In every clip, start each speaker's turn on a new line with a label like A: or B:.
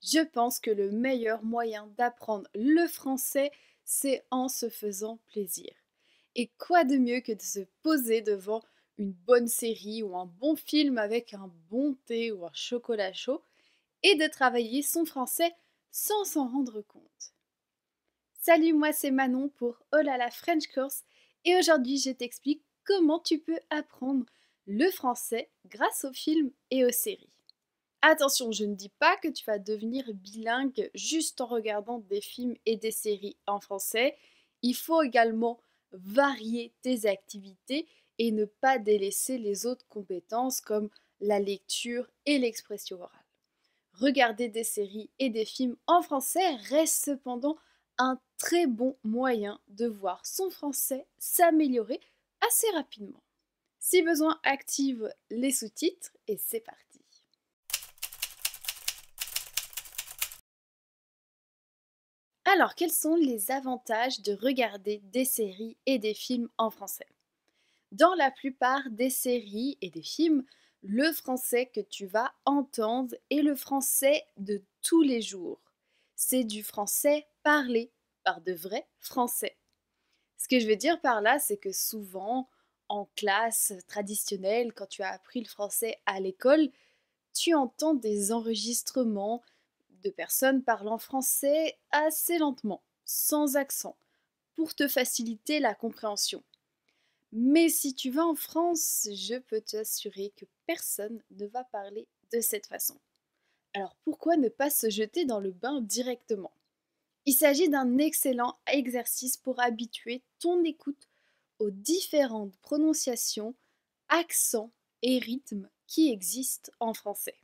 A: Je pense que le meilleur moyen d'apprendre le français, c'est en se faisant plaisir. Et quoi de mieux que de se poser devant une bonne série ou un bon film avec un bon thé ou un chocolat chaud et de travailler son français sans s'en rendre compte. Salut, moi c'est Manon pour Oh là la French Course et aujourd'hui je t'explique comment tu peux apprendre le français grâce aux films et aux séries. Attention, je ne dis pas que tu vas devenir bilingue juste en regardant des films et des séries en français. Il faut également varier tes activités et ne pas délaisser les autres compétences comme la lecture et l'expression orale. Regarder des séries et des films en français reste cependant un très bon moyen de voir son français s'améliorer assez rapidement. Si besoin, active les sous-titres et c'est parti. Alors, quels sont les avantages de regarder des séries et des films en français? Dans la plupart des séries et des films, le français que tu vas entendre est le français de tous les jours. C'est du français parlé par de vrais Français. Ce que je veux dire par là, c'est que souvent, en classe traditionnelle, quand tu as appris le français à l'école, tu entends des enregistrements de personnes parlant français assez lentement, sans accent, pour te faciliter la compréhension. Mais si tu vas en France, je peux t'assurer que personne ne va parler de cette façon. Alors pourquoi ne pas se jeter dans le bain directement? Il s'agit d'un excellent exercice pour habituer ton écoute aux différentes prononciations, accents et rythmes qui existent en français.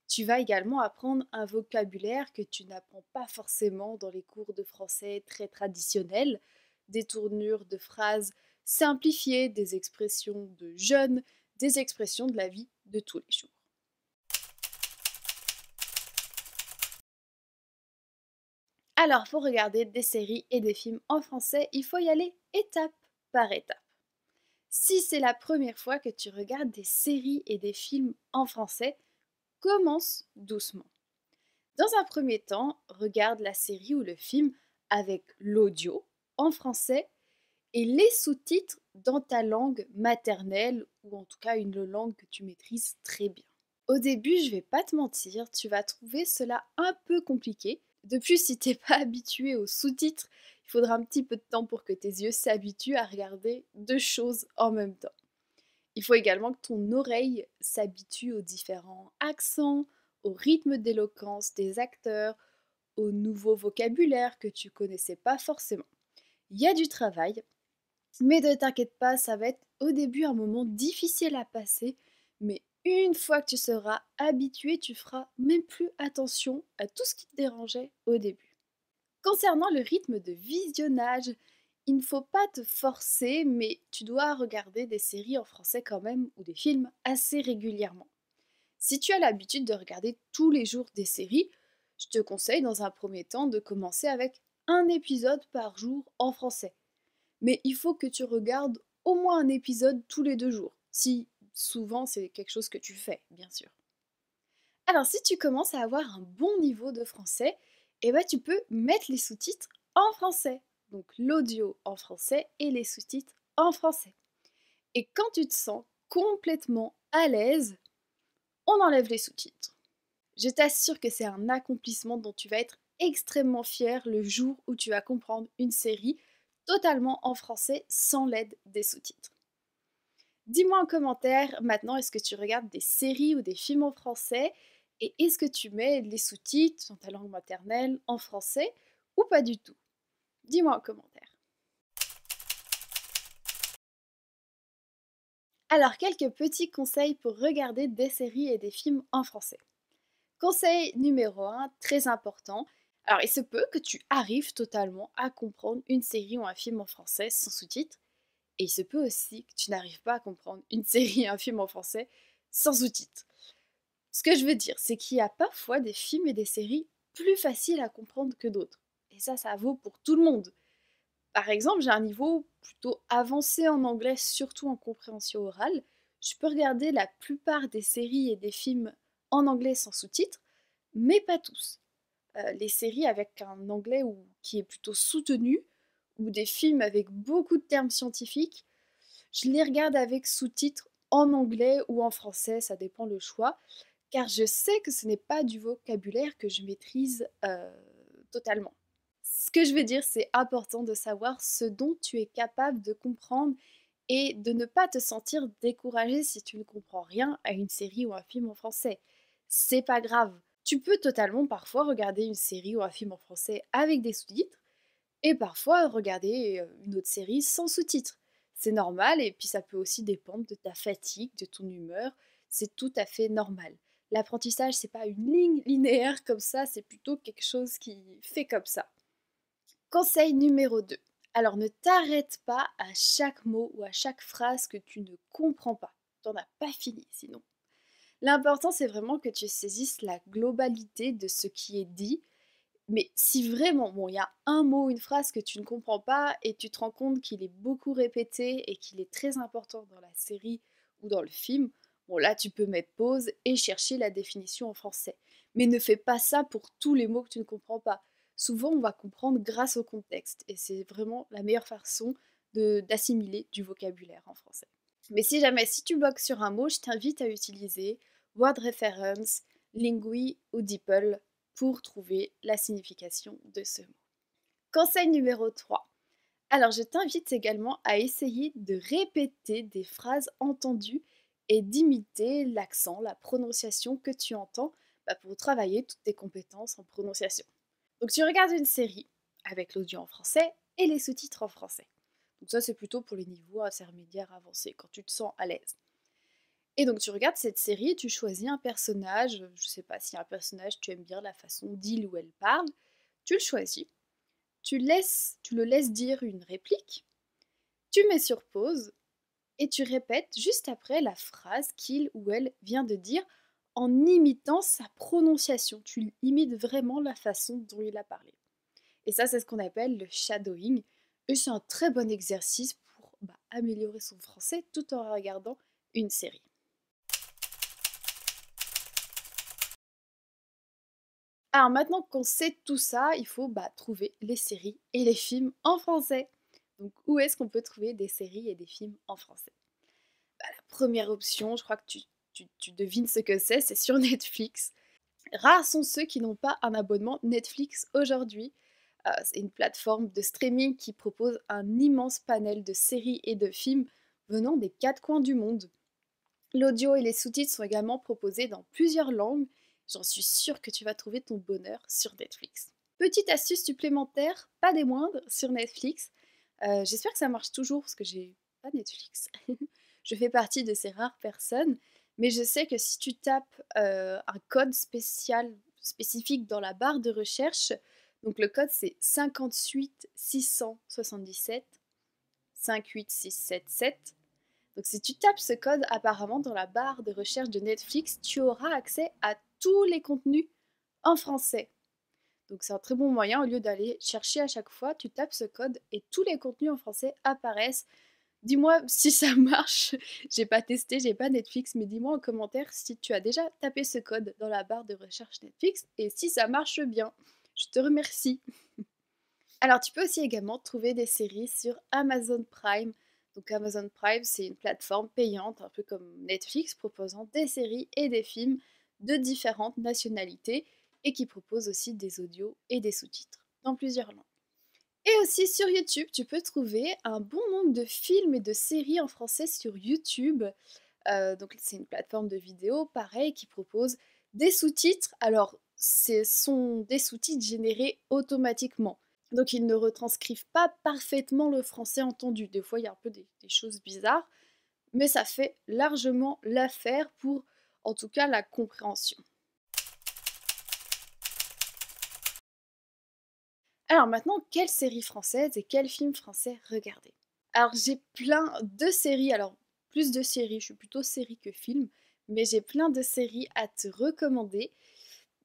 A: Tu vas également apprendre un vocabulaire que tu n'apprends pas forcément dans les cours de français très traditionnels, des tournures de phrases simplifiées, des expressions de jeunes, des expressions de la vie de tous les jours. Alors, pour regarder des séries et des films en français, il faut y aller étape par étape. Si c'est la première fois que tu regardes des séries et des films en français, commence doucement. Dans un premier temps, regarde la série ou le film avec l'audio en français et les sous-titres dans ta langue maternelle ou en tout cas une langue que tu maîtrises très bien. Au début, je vais pas te mentir, tu vas trouver cela un peu compliqué. De plus, si t'es pas habitué aux sous-titres, il faudra un petit peu de temps pour que tes yeux s'habituent à regarder deux choses en même temps. Il faut également que ton oreille s'habitue aux différents accents, au rythme d'éloquence des acteurs, au nouveau vocabulaire que tu connaissais pas forcément. Il y a du travail, mais ne t'inquiète pas, ça va être au début un moment difficile à passer, mais une fois que tu seras habitué, tu feras même plus attention à tout ce qui te dérangeait au début. Concernant le rythme de visionnage, il ne faut pas te forcer, mais tu dois regarder des séries en français quand même ou des films assez régulièrement. Si tu as l'habitude de regarder tous les jours des séries, je te conseille dans un premier temps de commencer avec un épisode par jour en français. Mais il faut que tu regardes au moins un épisode tous les 2 jours, si souvent c'est quelque chose que tu fais, bien sûr. Alors si tu commences à avoir un bon niveau de français, eh ben, tu peux mettre les sous-titres en français. Donc l'audio en français et les sous-titres en français. Et quand tu te sens complètement à l'aise, on enlève les sous-titres. Je t'assure que c'est un accomplissement dont tu vas être extrêmement fier le jour où tu vas comprendre une série totalement en français sans l'aide des sous-titres. Dis-moi en commentaire maintenant, est-ce que tu regardes des séries ou des films en français et est-ce que tu mets les sous-titres dans ta langue maternelle en français ou pas du tout? Dis-moi en commentaire. Alors, quelques petits conseils pour regarder des séries et des films en français. Conseil numéro 1, très important. Alors, il se peut que tu arrives totalement à comprendre une série ou un film en français sans sous-titres. Et il se peut aussi que tu n'arrives pas à comprendre une série et un film en français sans sous-titres. Ce que je veux dire, c'est qu'il y a parfois des films et des séries plus faciles à comprendre que d'autres. Et ça vaut pour tout le monde. Par exemple, j'ai un niveau plutôt avancé en anglais, surtout en compréhension orale. Je peux regarder la plupart des séries et des films en anglais sans sous-titres, mais pas tous. Les séries avec un anglais qui est plutôt soutenu, ou des films avec beaucoup de termes scientifiques, je les regarde avec sous-titres en anglais ou en français, ça dépend le choix, car je sais que ce n'est pas du vocabulaire que je maîtrise totalement. Ce que je veux dire, c'est important de savoir ce dont tu es capable de comprendre et de ne pas te sentir découragé si tu ne comprends rien à une série ou un film en français. C'est pas grave. Tu peux totalement parfois regarder une série ou un film en français avec des sous-titres et parfois regarder une autre série sans sous-titres. C'est normal et puis ça peut aussi dépendre de ta fatigue, de ton humeur. C'est tout à fait normal. L'apprentissage, c'est pas une ligne linéaire comme ça, c'est plutôt quelque chose qui fait comme ça. Conseil numéro 2. Alors ne t'arrête pas à chaque mot ou à chaque phrase que tu ne comprends pas. T'en as pas fini sinon. L'important c'est vraiment que tu saisisses la globalité de ce qui est dit. Mais si vraiment, bon, il y a un mot, une phrase que tu ne comprends pas et tu te rends compte qu'il est beaucoup répété et qu'il est très important dans la série ou dans le film, bon là tu peux mettre pause et chercher la définition en français. Mais ne fais pas ça pour tous les mots que tu ne comprends pas. Souvent on va comprendre grâce au contexte et c'est vraiment la meilleure façon d'assimiler du vocabulaire en français. Mais si tu bloques sur un mot, je t'invite à utiliser Word Reference, Lingui ou DeepL pour trouver la signification de ce mot. Conseil numéro 3. Alors je t'invite également à essayer de répéter des phrases entendues et d'imiter l'accent, la prononciation que tu entends pour travailler toutes tes compétences en prononciation. Donc tu regardes une série avec l'audio en français et les sous-titres en français. Donc ça c'est plutôt pour les niveaux intermédiaires avancés, quand tu te sens à l'aise. Et donc tu regardes cette série, tu choisis un personnage, je sais pas si un personnage tu aimes bien la façon d'il ou elle parle, tu le choisis, tu le laisses dire une réplique, tu mets sur pause et tu répètes juste après la phrase qu'il ou elle vient de dire en imitant sa prononciation. Tu imites vraiment la façon dont il a parlé. Et ça, c'est ce qu'on appelle le shadowing. Et c'est un très bon exercice pour améliorer son français tout en regardant une série. Alors maintenant qu'on sait tout ça, il faut trouver les séries et les films en français. Donc où est-ce qu'on peut trouver des séries et des films en français? La première option, je crois que tu devines ce que c'est sur Netflix. Rares sont ceux qui n'ont pas un abonnement Netflix aujourd'hui. C'est une plateforme de streaming qui propose un immense panel de séries et de films venant des quatre coins du monde. L'audio et les sous-titres sont également proposés dans plusieurs langues. J'en suis sûre que tu vas trouver ton bonheur sur Netflix. Petite astuce supplémentaire, pas des moindres, sur Netflix. J'espère que ça marche toujours parce que j'ai pas Netflix. Je fais partie de ces rares personnes, mais je sais que si tu tapes un code spécifique dans la barre de recherche, donc le code c'est 58 677 58677. Donc si tu tapes ce code apparemment dans la barre de recherche de Netflix, tu auras accès à tous les contenus en français. Donc c'est un très bon moyen, au lieu d'aller chercher à chaque fois, tu tapes ce code et tous les contenus en français apparaissent. Dis-moi si ça marche. J'ai pas testé, j'ai pas Netflix, mais dis-moi en commentaire si tu as déjà tapé ce code dans la barre de recherche Netflix et si ça marche bien. Je te remercie. Alors, tu peux aussi également trouver des séries sur Amazon Prime. Donc, Amazon Prime, c'est une plateforme payante, un peu comme Netflix, proposant des séries et des films de différentes nationalités et qui propose aussi des audios et des sous-titres dans plusieurs langues. Et aussi sur YouTube, tu peux trouver un bon nombre de films et de séries en français sur YouTube. Donc, c'est une plateforme de vidéos, pareil, qui propose des sous-titres. Alors, ce sont des sous-titres générés automatiquement. Donc ils ne retranscrivent pas parfaitement le français entendu. Des fois, il y a un peu des choses bizarres, mais ça fait largement l'affaire pour, en tout cas, la compréhension. Alors maintenant, quelle série française et quel film français regarder? Alors j'ai plein de séries, alors plus de séries, je suis plutôt série que film, mais j'ai plein de séries à te recommander,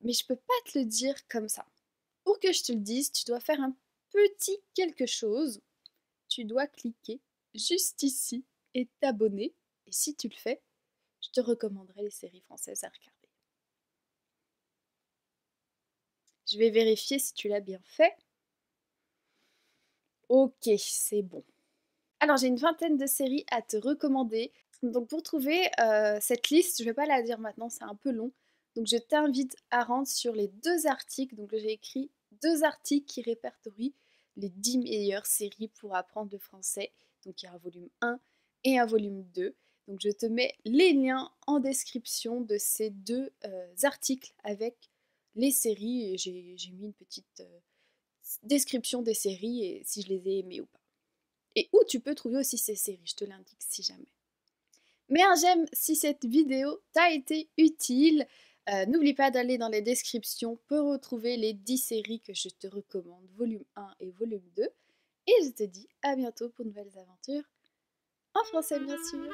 A: mais je peux pas te le dire comme ça. Pour que je te le dise, tu dois faire un petit quelque chose. Tu dois cliquer juste ici et t'abonner. Et si tu le fais, je te recommanderai les séries françaises à regarder. Je vais vérifier si tu l'as bien fait. Ok, c'est bon. Alors j'ai une vingtaine de séries à te recommander. Donc pour trouver cette liste, je ne vais pas la dire maintenant, c'est un peu long. Donc je t'invite à rendre sur les 2 articles. Donc j'ai écrit 2 articles qui répertorient les 10 meilleures séries pour apprendre le français. Donc il y a un volume 1 et un volume 2. Donc je te mets les liens en description de ces 2 articles avec les séries. Et j'ai mis une petite description des séries et si je les ai aimées ou pas. Et où tu peux trouver aussi ces séries, je te l'indique si jamais. Mets un j'aime si cette vidéo t'a été utile. N'oublie pas d'aller dans les descriptions pour retrouver les 10 séries que je te recommande, volume 1 et volume 2. Et je te dis à bientôt pour de nouvelles aventures, en français bien sûr.